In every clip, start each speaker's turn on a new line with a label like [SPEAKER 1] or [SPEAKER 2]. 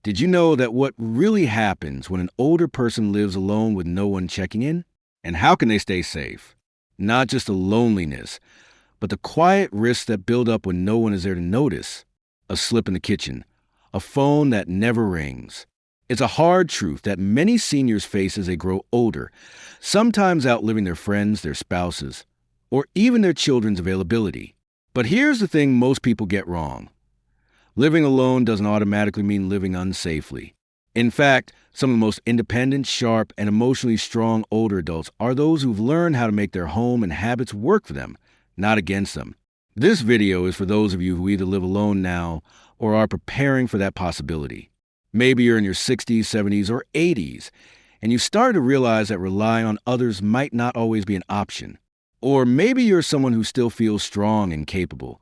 [SPEAKER 1] Did you know that what really happens when an older person lives alone with no one checking in? And how can they stay safe? Not just the loneliness, but the quiet risks that build up when no one is there to notice. A slip in the kitchen, a phone that never rings. It's a hard truth that many seniors face as they grow older, sometimes outliving their friends, their spouses, or even their children's availability. But here's the thing most people get wrong. Living alone doesn't automatically mean living unsafely. In fact, some of the most independent, sharp, and emotionally strong older adults are those who've learned how to make their home and habits work for them, not against them. This video is for those of you who either live alone now or are preparing for that possibility. Maybe you're in your 60s, 70s, or 80s, and you start to realize that relying on others might not always be an option. Or maybe you're someone who still feels strong and capable,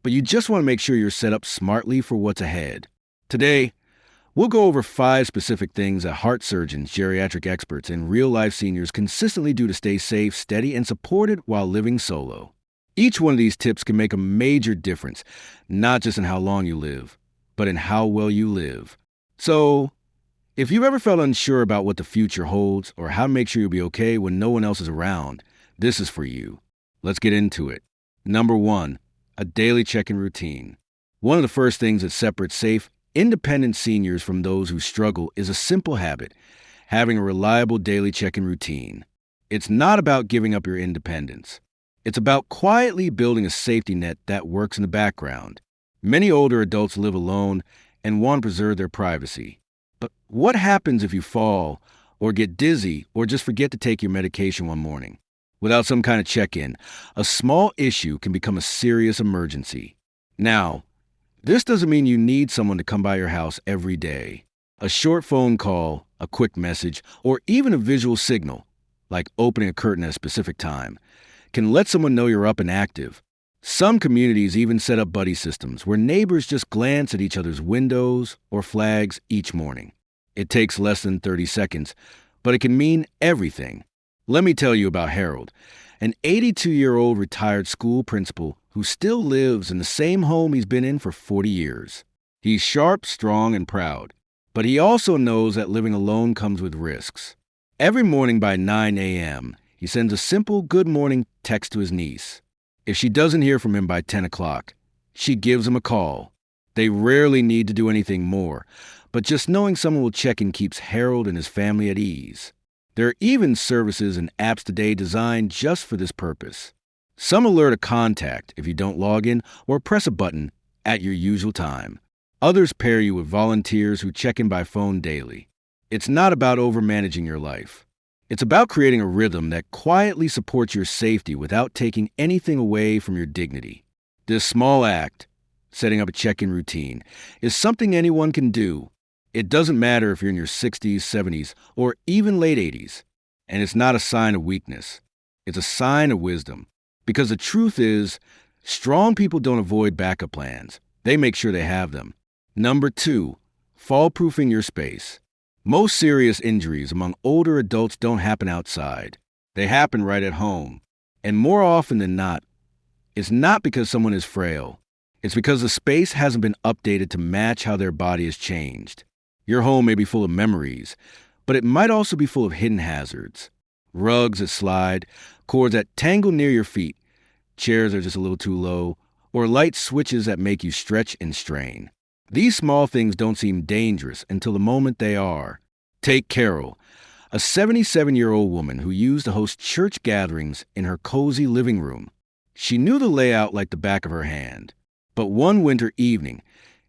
[SPEAKER 1] but you just want to make sure you're set up smartly for what's ahead. Today, we'll go over 5 specific things that heart surgeons, geriatric experts, and real-life seniors consistently do to stay safe, steady, and supported while living solo. Each one of these tips can make a major difference, not just in how long you live, but in how well you live. So, if you've ever felt unsure about what the future holds or how to make sure you'll be okay when no one else is around, this is for you. Let's get into it. Number 1. A daily check-in routine. One of the first things that separates safe, independent seniors from those who struggle is a simple habit, having a reliable daily check-in routine. It's not about giving up your independence. It's about quietly building a safety net that works in the background. Many older adults live alone and want to preserve their privacy. But what happens if you fall, or get dizzy, or just forget to take your medication one morning? Without some kind of check-in, a small issue can become a serious emergency. Now, this doesn't mean you need someone to come by your house every day. A short phone call, a quick message, or even a visual signal, like opening a curtain at a specific time, can let someone know you're up and active. Some communities even set up buddy systems where neighbors just glance at each other's windows or flags each morning. It takes less than 30 seconds, but it can mean everything. Let me tell you about Harold, an 82-year-old retired school principal who still lives in the same home he's been in for 40 years. He's sharp, strong, and proud, but he also knows that living alone comes with risks. Every morning by 9 a.m., he sends a simple good morning text to his niece. If she doesn't hear from him by 10 o'clock, she gives him a call. They rarely need to do anything more, but just knowing someone will check in keeps Harold and his family at ease. There are even services and apps today designed just for this purpose. Some alert a contact if you don't log in or press a button at your usual time. Others pair you with volunteers who check in by phone daily. It's not about overmanaging your life. It's about creating a rhythm that quietly supports your safety without taking anything away from your dignity. This small act, setting up a check-in routine, is something anyone can do. It doesn't matter if you're in your 60s, 70s, or even late 80s. And it's not a sign of weakness. It's a sign of wisdom. Because the truth is, strong people don't avoid backup plans. They make sure they have them. Number 2, fall-proofing your space. Most serious injuries among older adults don't happen outside. They happen right at home. And more often than not, it's not because someone is frail. It's because the space hasn't been updated to match how their body has changed. Your home may be full of memories, but it might also be full of hidden hazards. Rugs that slide, cords that tangle near your feet, chairs that are just a little too low, or light switches that make you stretch and strain. These small things don't seem dangerous until the moment they are. Take Carol, a 77-year-old woman who used to host church gatherings in her cozy living room. She knew the layout like the back of her hand. But one winter evening,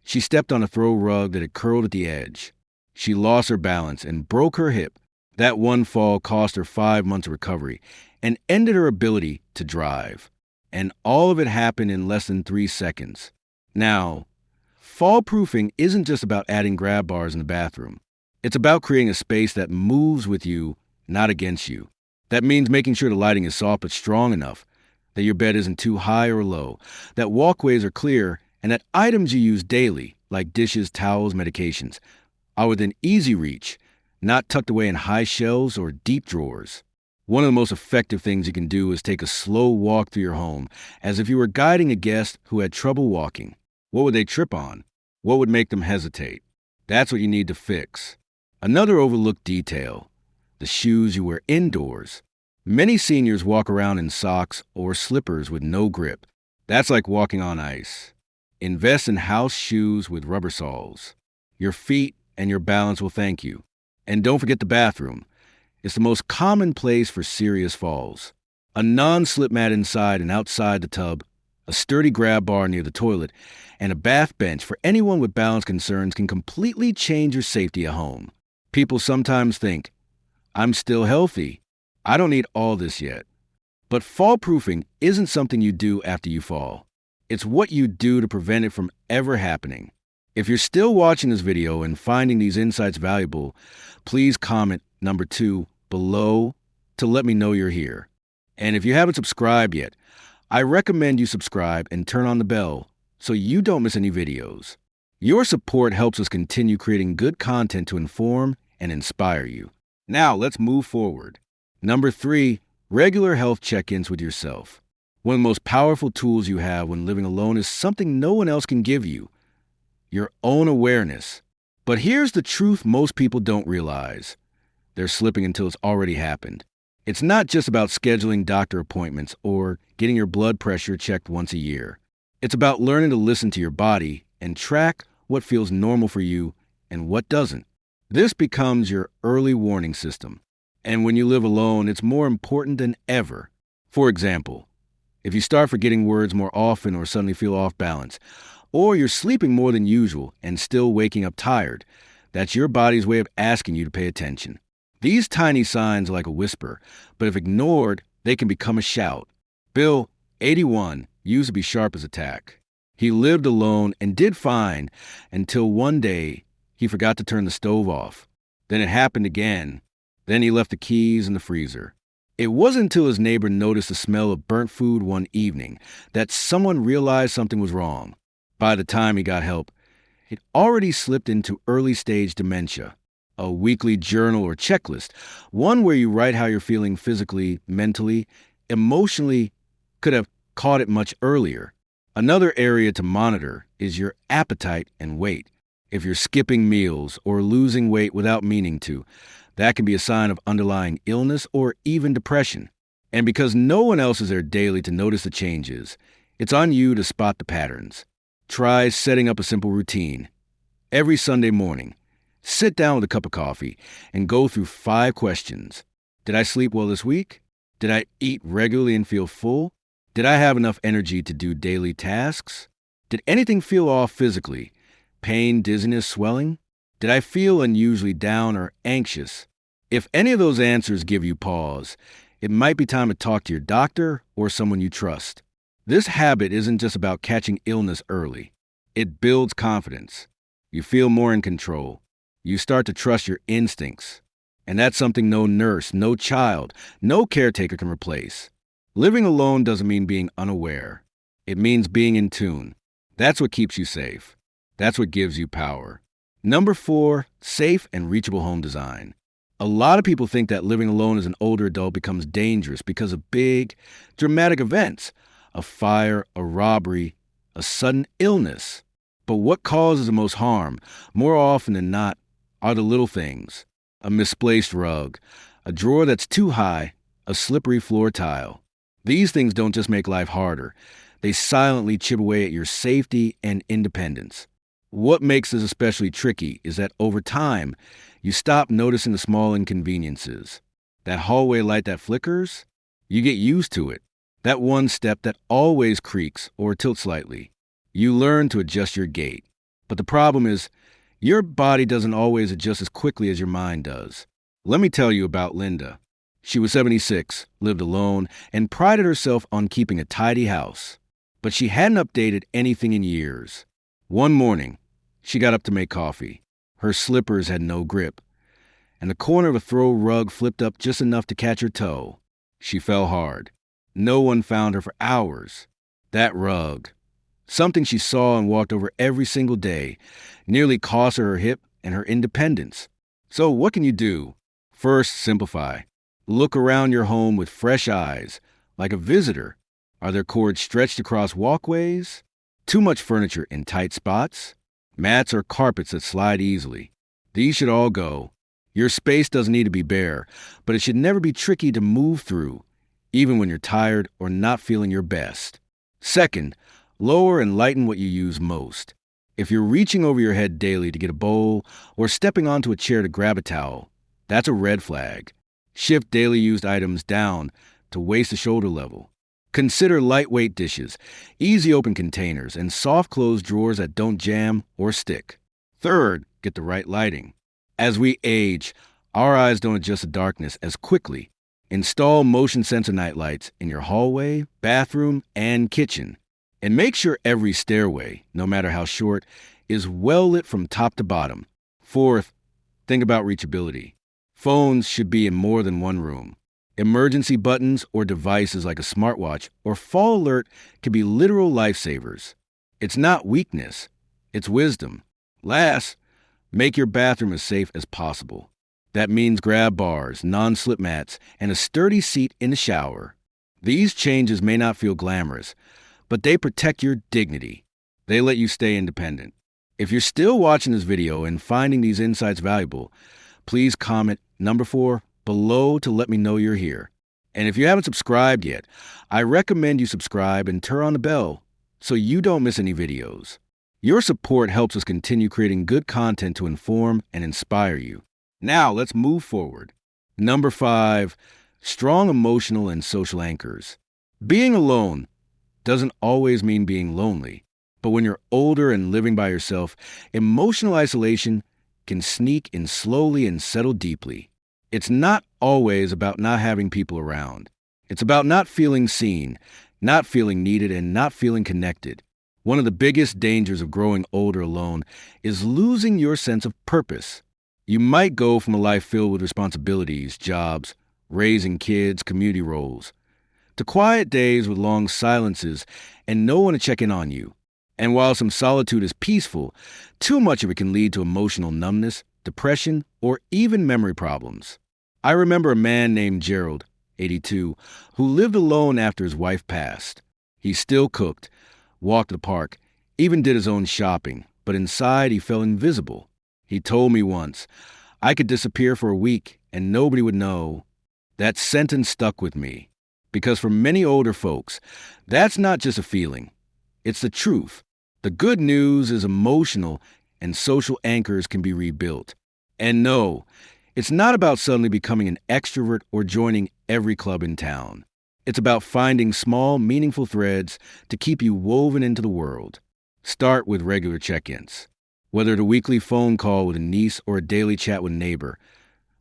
[SPEAKER 1] she stepped on a throw rug that had curled at the edge. She lost her balance and broke her hip. That one fall cost her 5 months of recovery and ended her ability to drive. And all of it happened in less than 3 seconds. Now, fall-proofing isn't just about adding grab bars in the bathroom. It's about creating a space that moves with you, not against you. That means making sure the lighting is soft but strong enough, that your bed isn't too high or low, that walkways are clear, and that items you use daily, like dishes, towels, medications, are within easy reach, not tucked away in high shelves or deep drawers. One of the most effective things you can do is take a slow walk through your home, as if you were guiding a guest who had trouble walking. What would they trip on? What would make them hesitate? That's what you need to fix. Another overlooked detail: the shoes you wear indoors. Many seniors walk around in socks or slippers with no grip. That's like walking on ice. Invest in house shoes with rubber soles. Your feet and your balance will thank you. And don't forget the bathroom. It's the most common place for serious falls. A non-slip mat inside and outside the tub, a sturdy grab bar near the toilet, and a bath bench for anyone with balance concerns can completely change your safety at home. People sometimes think, I'm still healthy. I don't need all this yet. But fall proofing isn't something you do after you fall. It's what you do to prevent it from ever happening. If you're still watching this video and finding these insights valuable, please comment number 2 below to let me know you're here. And if you haven't subscribed yet, I recommend you subscribe and turn on the bell so you don't miss any videos. Your support helps us continue creating good content to inform and inspire you. Now let's move forward. Number 3, regular health check-ins with yourself. One of the most powerful tools you have when living alone is something no one else can give you: your own awareness. But here's the truth most people don't realize. They're slipping until it's already happened. It's not just about scheduling doctor appointments or getting your blood pressure checked once a year. It's about learning to listen to your body and track what feels normal for you and what doesn't. This becomes your early warning system. And when you live alone, it's more important than ever. For example, if you start forgetting words more often or suddenly feel off balance, or you're sleeping more than usual and still waking up tired, that's your body's way of asking you to pay attention. These tiny signs are like a whisper, but if ignored, they can become a shout. Bill, 81, used to be sharp as a tack. He lived alone and did fine until one day he forgot to turn the stove off. Then it happened again. Then he left the keys in the freezer. It wasn't until his neighbor noticed the smell of burnt food one evening that someone realized something was wrong. By the time he got help, he'd already slipped into early-stage dementia. A weekly journal or checklist, one where you write how you're feeling physically, mentally, emotionally, could have caught it much earlier. Another area to monitor is your appetite and weight. If you're skipping meals or losing weight without meaning to, that can be a sign of underlying illness or even depression. And because no one else is there daily to notice the changes, it's on you to spot the patterns. Try setting up a simple routine. Every Sunday morning, sit down with a cup of coffee and go through 5 questions. Did I sleep well this week? Did I eat regularly and feel full? Did I have enough energy to do daily tasks? Did anything feel off physically? Pain, dizziness, swelling? Did I feel unusually down or anxious? If any of those answers give you pause, it might be time to talk to your doctor or someone you trust. This habit isn't just about catching illness early. It builds confidence. You feel more in control. You start to trust your instincts. And that's something no nurse, no child, no caretaker can replace. Living alone doesn't mean being unaware. It means being in tune. That's what keeps you safe. That's what gives you power. Number 4, safe and reachable home design. A lot of people think that living alone as an older adult becomes dangerous because of big, dramatic events: a fire, a robbery, a sudden illness. But what causes the most harm, more often than not, are the little things: a misplaced rug, a drawer that's too high, a slippery floor tile. These things don't just make life harder. They silently chip away at your safety and independence. What makes this especially tricky is that over time, you stop noticing the small inconveniences. That hallway light that flickers, you get used to it. That one step that always creaks or tilts slightly. You learn to adjust your gait. But the problem is, your body doesn't always adjust as quickly as your mind does. Let me tell you about Linda. She was 76, lived alone, and prided herself on keeping a tidy house. But she hadn't updated anything in years. One morning, she got up to make coffee. Her slippers had no grip, and the corner of a throw rug flipped up just enough to catch her toe. She fell hard. No one found her for hours. That rug, something she saw and walked over every single day, nearly cost her hip and her independence. So what can you do? First, simplify. Look around your home with fresh eyes, like a visitor. Are there cords stretched across walkways? Too much furniture in tight spots? Mats or carpets that slide easily. These should all go. Your space doesn't need to be bare, but it should never be tricky to move through, even when you're tired or not feeling your best. Second, lower and lighten what you use most. If you're reaching over your head daily to get a bowl or stepping onto a chair to grab a towel, that's a red flag. Shift daily used items down to waist to shoulder level. Consider lightweight dishes, easy open containers, and soft closed drawers that don't jam or stick. Third, get the right lighting. As we age, our eyes don't adjust to darkness as quickly. Install motion sensor nightlights in your hallway, bathroom, and kitchen. And make sure every stairway, no matter how short, is well lit from top to bottom. Fourth, think about reachability. Phones should be in more than one room. Emergency buttons or devices like a smartwatch or fall alert can be literal lifesavers. It's not weakness, it's wisdom. Last, make your bathroom as safe as possible. That means grab bars, non-slip mats, and a sturdy seat in the shower. These changes may not feel glamorous, but they protect your dignity. They let you stay independent. If you're still watching this video and finding these insights valuable, please comment number 4 below to let me know you're here. And if you haven't subscribed yet, I recommend you subscribe and turn on the bell so you don't miss any videos. Your support helps us continue creating good content to inform and inspire you. Now let's move forward. Number 5, strong emotional and social anchors. Being alone doesn't always mean being lonely, but when you're older and living by yourself, emotional isolation can sneak in slowly and settle deeply. It's not always about not having people around. It's about not feeling seen, not feeling needed, and not feeling connected. One of the biggest dangers of growing older alone is losing your sense of purpose. You might go from a life filled with responsibilities, jobs, raising kids, community roles, to quiet days with long silences and no one to check in on you. And while some solitude is peaceful, too much of it can lead to emotional numbness, depression, or even memory problems. I remember a man named Gerald, 82, who lived alone after his wife passed. He still cooked, walked the park, even did his own shopping, but inside he felt invisible. He told me once, "I could disappear for a week and nobody would know." That sentence stuck with me, because for many older folks, that's not just a feeling, it's the truth. The good news is emotional and social anchors can be rebuilt. And no, it's not about suddenly becoming an extrovert or joining every club in town. It's about finding small, meaningful threads to keep you woven into the world. Start with regular check-ins. Whether it's a weekly phone call with a niece or a daily chat with a neighbor,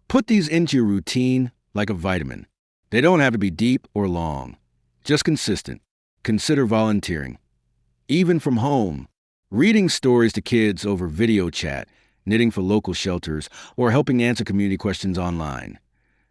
[SPEAKER 1] put these into your routine like a vitamin. They don't have to be deep or long, just consistent. Consider volunteering, even from home, reading stories to kids over video chat, knitting for local shelters, or helping answer community questions online.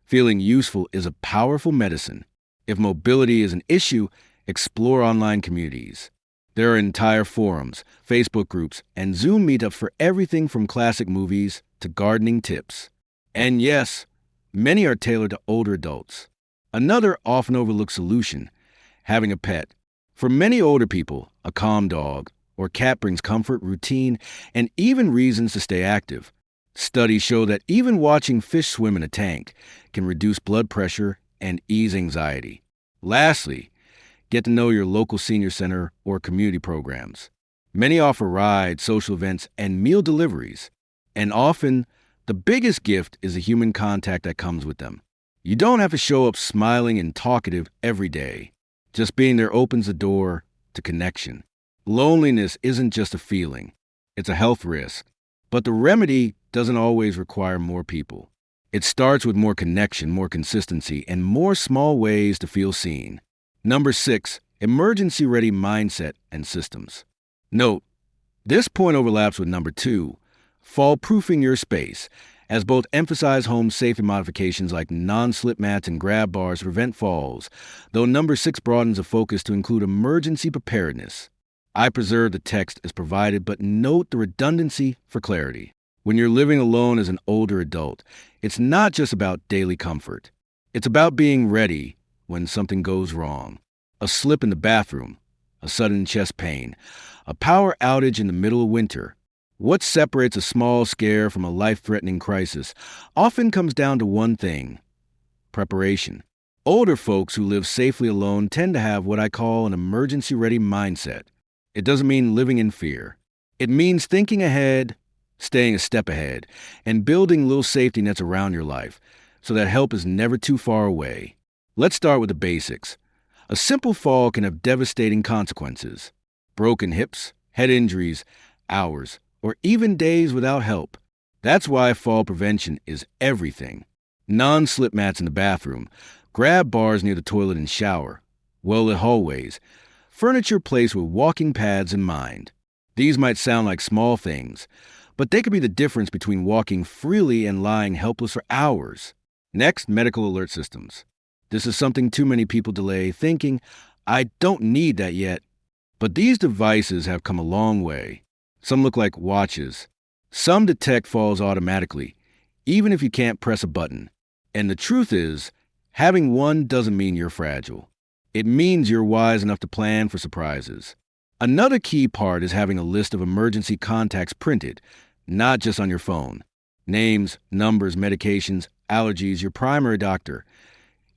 [SPEAKER 1] Feeling useful is a powerful medicine. If mobility is an issue, explore online communities. There are entire forums, Facebook groups, and Zoom meetups for everything from classic movies to gardening tips. And yes, many are tailored to older adults. Another often overlooked solution, having a pet. For many older people, a calm dog or cat brings comfort, routine, and even reasons to stay active. Studies show that even watching fish swim in a tank can reduce blood pressure and ease anxiety. Lastly, get to know your local senior center or community programs. Many offer rides, social events, and meal deliveries. And often, the biggest gift is the human contact that comes with them. You don't have to show up smiling and talkative every day. Just being there opens the door to connection. Loneliness isn't just a feeling, it's a health risk. But the remedy doesn't always require more people. It starts with more connection, more consistency, and more small ways to feel seen. Number 6, emergency-ready mindset and systems. Note, this point overlaps with number 2, fall-proofing your space, as both emphasize home safety modifications like non-slip mats and grab bars to prevent falls, though number 6 broadens the focus to include emergency preparedness. I preserve the text as provided, but note the redundancy for clarity. When you're living alone as an older adult, it's not just about daily comfort. It's about being ready when something goes wrong. A slip in the bathroom, a sudden chest pain, a power outage in the middle of winter. What separates a small scare from a life-threatening crisis often comes down to one thing: preparation. Older folks who live safely alone tend to have what I call an emergency-ready mindset. It doesn't mean living in fear. It means thinking ahead, staying a step ahead, and building little safety nets around your life so that help is never too far away. Let's start with the basics. A simple fall can have devastating consequences: broken hips, head injuries, hours, or even days without help. That's why fall prevention is everything. Non-slip mats in the bathroom, grab bars near the toilet and shower, well-lit hallways, furniture placed with walking pads in mind. These might sound like small things, but they could be the difference between walking freely and lying helpless for hours. Next, medical alert systems. This is something too many people delay, thinking, I don't need that yet. But these devices have come a long way. Some look like watches. Some detect falls automatically, even if you can't press a button. And the truth is, having one doesn't mean you're fragile. It means you're wise enough to plan for surprises. Another key part is having a list of emergency contacts printed, not just on your phone. Names, numbers, medications, allergies, your primary doctor.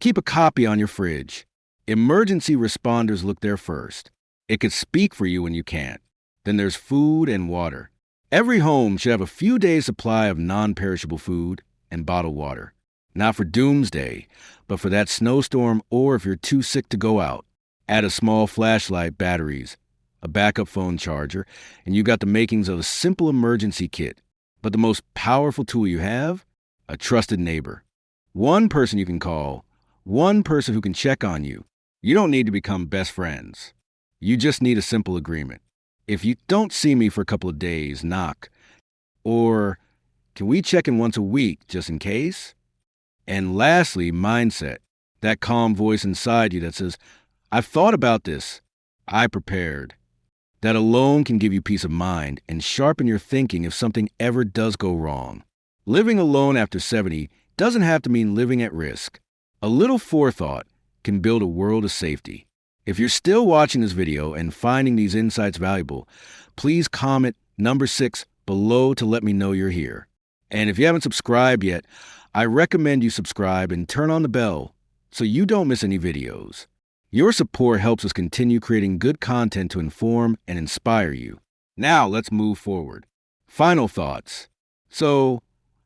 [SPEAKER 1] Keep a copy on your fridge. Emergency responders look there first. It could speak for you when you can't. Then there's food and water. Every home should have a few days' supply of non-perishable food and bottled water. Not for doomsday, but for that snowstorm or if you're too sick to go out. Add a small flashlight, batteries, a backup phone charger, and you got the makings of a simple emergency kit. But the most powerful tool you have? A trusted neighbor. One person you can call, one person who can check on you. You don't need to become best friends. You just need a simple agreement. If you don't see me for a couple of days, knock. Or, can we check in once a week, just in case? And lastly, mindset. That calm voice inside you that says, I've thought about this. I prepared. That alone can give you peace of mind and sharpen your thinking if something ever does go wrong. Living alone after 70 doesn't have to mean living at risk. A little forethought can build a world of safety. If you're still watching this video and finding these insights valuable, please comment number 6 below to let me know you're here. And if you haven't subscribed yet, I recommend you subscribe and turn on the bell so you don't miss any videos. Your support helps us continue creating good content to inform and inspire you. Now let's move forward. Final thoughts. So,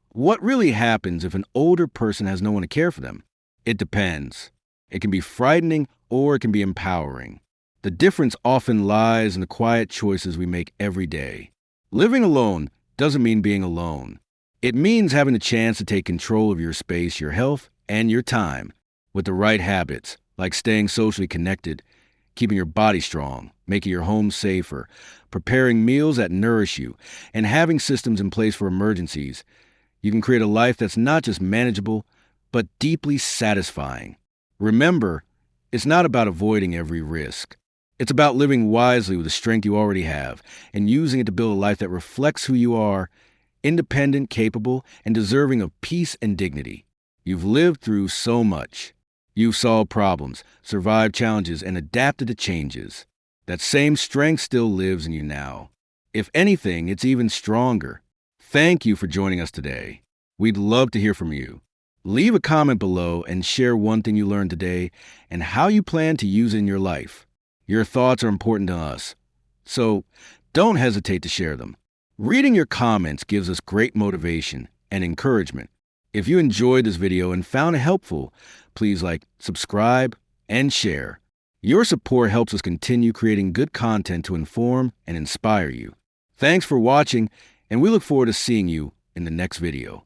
[SPEAKER 1] what really happens if an older person has no one to care for them? It depends. It can be frightening or it can be empowering. The difference often lies in the quiet choices we make every day. Living alone doesn't mean being alone. It means having the chance to take control of your space, your health, and your time with the right habits, like staying socially connected, keeping your body strong, making your home safer, preparing meals that nourish you, and having systems in place for emergencies. You can create a life that's not just manageable, but deeply satisfying. Remember, it's not about avoiding every risk. It's about living wisely with the strength you already have and using it to build a life that reflects who you are, independent, capable, and deserving of peace and dignity. You've lived through so much. You've solved problems, survived challenges, and adapted to changes. That same strength still lives in you now. If anything, it's even stronger. Thank you for joining us today. We'd love to hear from you. Leave a comment below and share one thing you learned today and how you plan to use it in your life. Your thoughts are important to us, so don't hesitate to share them. Reading your comments gives us great motivation and encouragement. If you enjoyed this video and found it helpful, please like, subscribe, and share. Your support helps us continue creating good content to inform and inspire you. Thanks for watching, and we look forward to seeing you in the next video.